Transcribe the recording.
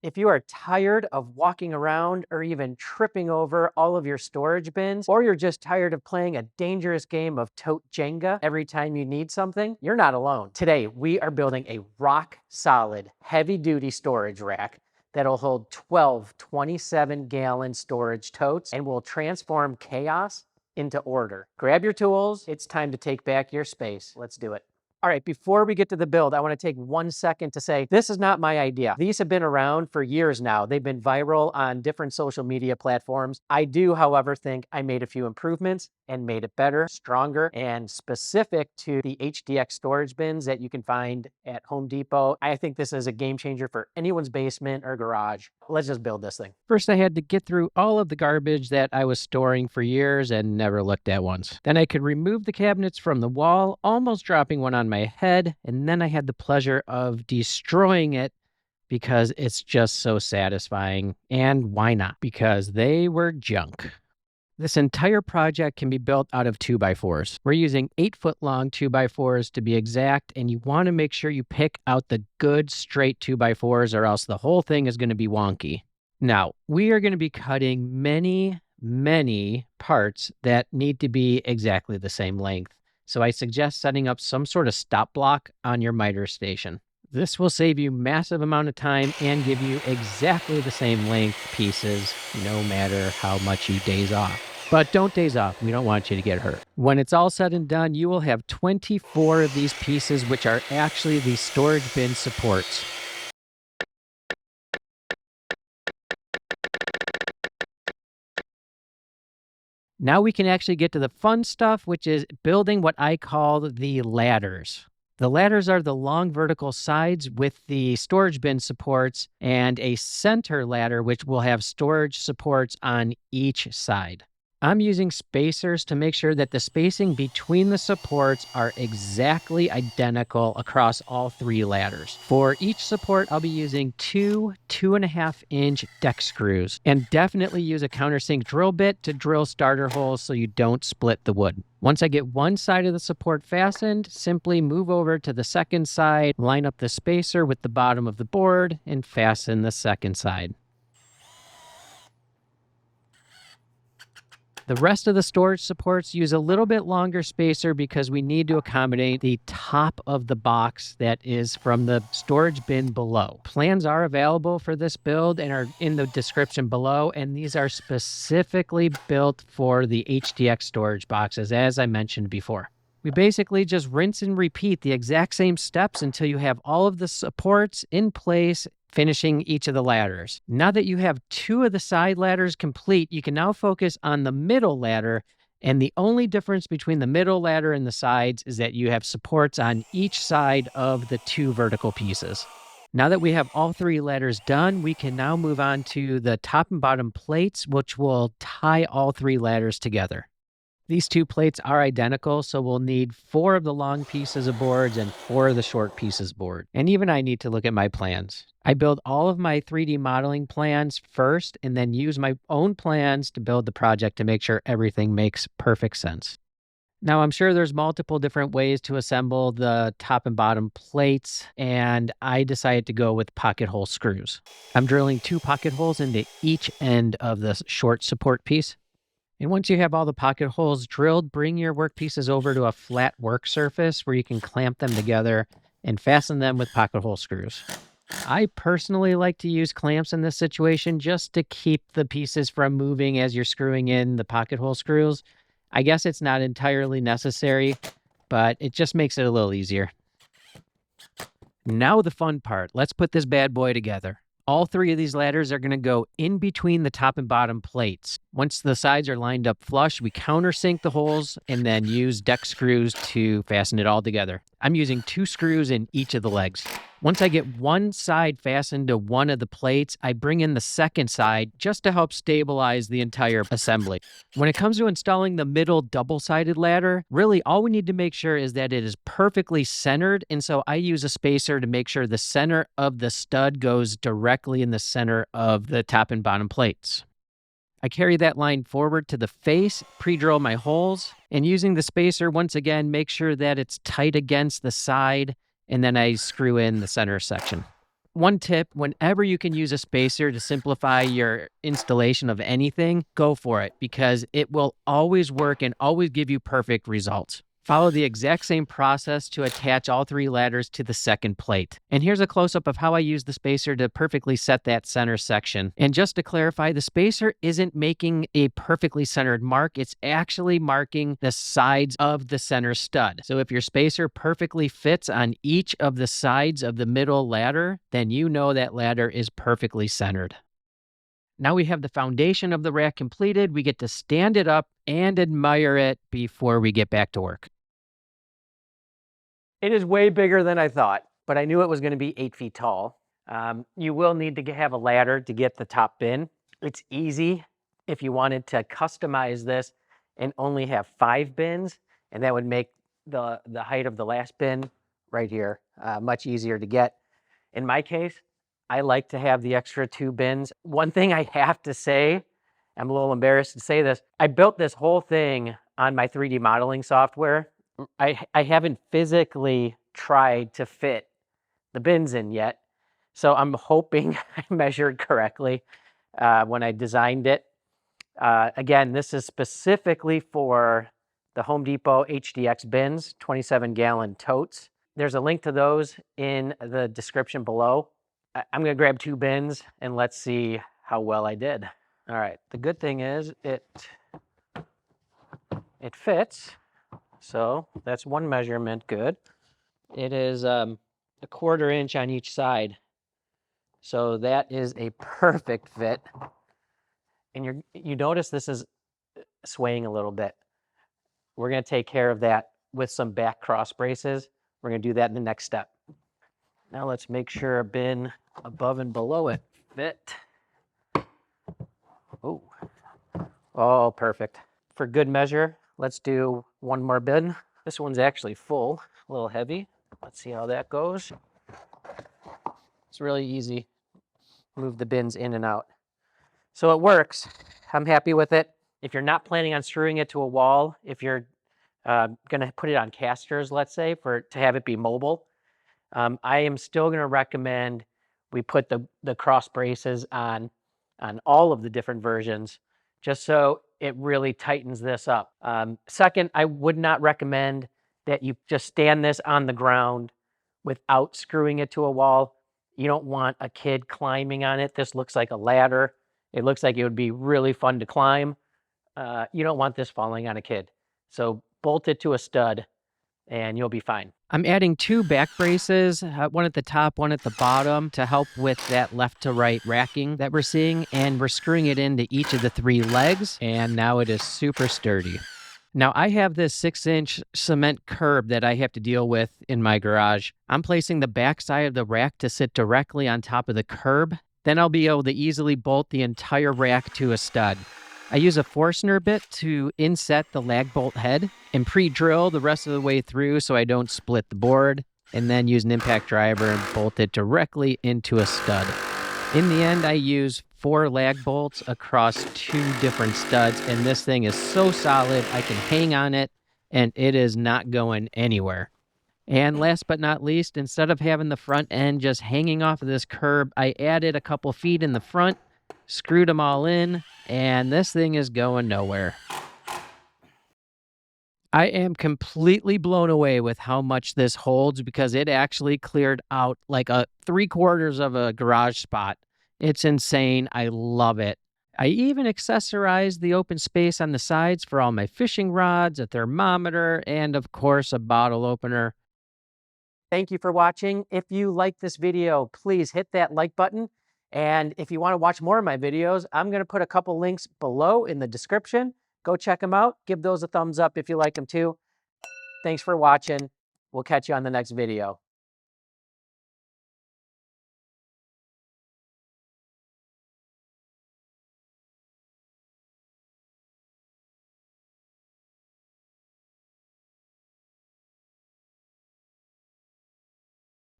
If you are tired of walking around or even tripping over all of your storage bins, or you're just tired of playing a dangerous game of tote Jenga every time you need something, you're not alone. Today, we are building a rock solid, heavy duty storage rack that'll hold 12 27-gallon storage totes and will transform chaos into order. Grab your tools. It's time to take back your space. Let's do it. All right, before we get to the build, I want to take 1 second to say, this is not my idea. These have been around for years now. They've been viral on different social media platforms. I do, however, think I made a few improvements and made it better, stronger, and specific to the HDX storage bins that you can find at Home Depot. I think this is a game changer for anyone's basement or garage. Let's just build this thing. First, I had to get through all of the garbage that I was storing for years and never looked at once. Then I could remove the cabinets from the wall, almost dropping one on my head, and then I had the pleasure of destroying it because it's just so satisfying. And why not? Because they were junk. This entire project can be built out of 2x4s. We're using 8-foot-long 2x4s to be exact, and you want to make sure you pick out the good straight 2x4s or else the whole thing is going to be wonky. Now, we are going to be cutting many parts that need to be exactly the same length. So I suggest setting up some sort of stop block on your miter station. This will save you massive amount of time and give you exactly the same length pieces, no matter how much you daze off. But don't daze off. We don't want you to get hurt. When it's all said and done, you will have 24 of these pieces, which are actually the storage bin supports. Now we can actually get to the fun stuff, which is building what I call the ladders. The ladders are the long vertical sides with the storage bin supports and a center ladder, which will have storage supports on each side. I'm using spacers to make sure that the spacing between the supports are exactly identical across all 3 ladders. For each support, I'll be using 2 2.5-inch deck screws, and definitely use a countersink drill bit to drill starter holes so you don't split the wood. Once I get one side of the support fastened, simply move over to the second side, line up the spacer with the bottom of the board, and fasten the second side. The rest of the storage supports use a little bit longer spacer because we need to accommodate the top of the box that is from the storage bin below. Plans are available for this build and are in the description below, and these are specifically built for the HDX storage boxes, as I mentioned before. We basically just rinse and repeat the exact same steps until you have all of the supports in place, finishing each of the ladders. Now that you have 2 of the side ladders complete, you can now focus on the middle ladder. And the only difference between the middle ladder and the sides is that you have supports on each side of the 2 vertical pieces. Now that we have all 3 ladders done, we can now move on to the top and bottom plates, which will tie all 3 ladders together. These 2 plates are identical, so we'll need 4 of the long pieces of boards and 4 of the short pieces of board. And even I need to look at my plans. I build all of my 3D modeling plans first and then use my own plans to build the project to make sure everything makes perfect sense. Now, I'm sure there's multiple different ways to assemble the top and bottom plates, and I decided to go with pocket hole screws. I'm drilling 2 pocket holes into each end of the short support piece. And once you have all the pocket holes drilled, bring your work pieces over to a flat work surface where you can clamp them together and fasten them with pocket hole screws. I personally like to use clamps in this situation just to keep the pieces from moving as you're screwing in the pocket hole screws. I guess it's not entirely necessary, but it just makes it a little easier. Now the fun part. Let's put this bad boy together. All 3 of these ladders are going to go in between the top and bottom plates. Once the sides are lined up flush, we countersink the holes and then use deck screws to fasten it all together. I'm using 2 screws in each of the legs. Once I get one side fastened to one of the plates, I bring in the second side just to help stabilize the entire assembly. When it comes to installing the middle double-sided ladder, really all we need to make sure is that it is perfectly centered, and so I use a spacer to make sure the center of the stud goes directly in the center of the top and bottom plates. I carry that line forward to the face, pre-drill my holes, and using the spacer, once again, make sure that it's tight against the side, and then I screw in the center section. One tip, whenever you can use a spacer to simplify your installation of anything, go for it because it will always work and always give you perfect results. Follow the exact same process to attach all 3 ladders to the second plate. And here's a close-up of how I use the spacer to perfectly set that center section. And just to clarify, the spacer isn't making a perfectly centered mark, it's actually marking the sides of the center stud. So if your spacer perfectly fits on each of the sides of the middle ladder, then you know that ladder is perfectly centered. Now we have the foundation of the rack completed. We get to stand it up and admire it before we get back to work. It is way bigger than I thought, but I knew it was going to be 8 feet tall. You will need to have a ladder to get the top bin. It's easy if you wanted to customize this and only have 5 bins, and that would make the height of the last bin right here much easier to get. In my case, I like to have the extra 2 bins. One thing I have to say, I'm a little embarrassed to say this, I built this whole thing on my 3D modeling software. I haven't physically tried to fit the bins in yet, so I'm hoping I measured correctly when I designed it. Again, this is specifically for the Home Depot HDX bins, 27-gallon totes. There's a link to those in the description below. I'm going to grab 2 bins and let's see how well I did. All right, the good thing is it fits. So that's one measurement good. It is a 1/4 inch on each side. So that is a perfect fit. And you notice this is swaying a little bit. We're going to take care of that with some back cross braces. We're going to do that in the next step. Now let's make sure a bin above and below it fit. Oh, oh, perfect. For good measure, let's do one more bin. This one's actually full, a little heavy. Let's see how that goes. It's really easy. Move the bins in and out. So it works. I'm happy with it. If you're not planning on screwing it to a wall, if you're going to put it on casters, let's say, to have it be mobile, I am still going to recommend we put the cross braces on all of the different versions, just so it really tightens this up. Second, I would not recommend that you just stand this on the ground without screwing it to a wall. You don't want a kid climbing on it. This looks like a ladder. It looks like it would be really fun to climb. You don't want this falling on a kid. So bolt it to a stud and you'll be fine. I'm adding 2 back braces, one at the top, one at the bottom, to help with that left to right racking that we're seeing. And we're screwing it into each of the 3 legs. And now it is super sturdy. Now I have this 6-inch cement curb that I have to deal with in my garage. I'm placing the back side of the rack to sit directly on top of the curb. Then I'll be able to easily bolt the entire rack to a stud. I use a Forstner bit to inset the lag bolt head and pre-drill the rest of the way through so I don't split the board, and then use an impact driver and bolt it directly into a stud. In the end, I use 4 lag bolts across 2 different studs, and this thing is so solid I can hang on it and it is not going anywhere. And last but not least, instead of having the front end just hanging off of this curb, I added a couple feet in the front, screwed them all in, and this thing is going nowhere. I am completely blown away with how much this holds because it actually cleared out like a 3/4 of a garage spot. It's insane. I love it. I even accessorized the open space on the sides for all my fishing rods, a thermometer, and of course a bottle opener. Thank you for watching. If you like this video, please hit that like button. And if you want to watch more of my videos, I'm going to put a couple links below in the description. Go check them out. Give those a thumbs up if you like them too. Thanks for watching. We'll catch you on the next video.